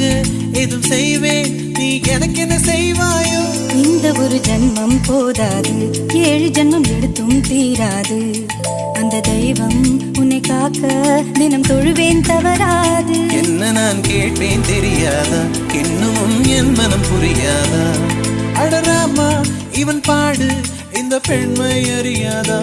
உனக்கு எதுவும் செய்வேன், நீ எனக்கு என்ன செய்வாயோ? இந்த ஒரு ஜன்மம் போதாது, 7 ஜன்மம் எடுத்தும் தீராது. அந்த தெய்வம் உன்னை காக்க தினம் தொழுவேன், தவறாது. என்ன நான் கேட்பேன் தெரியாதா, இன்னமும் என் மனம் புரியாதா? அடராமா இவன் பாடு இந்த பெண்மை அறியாதா?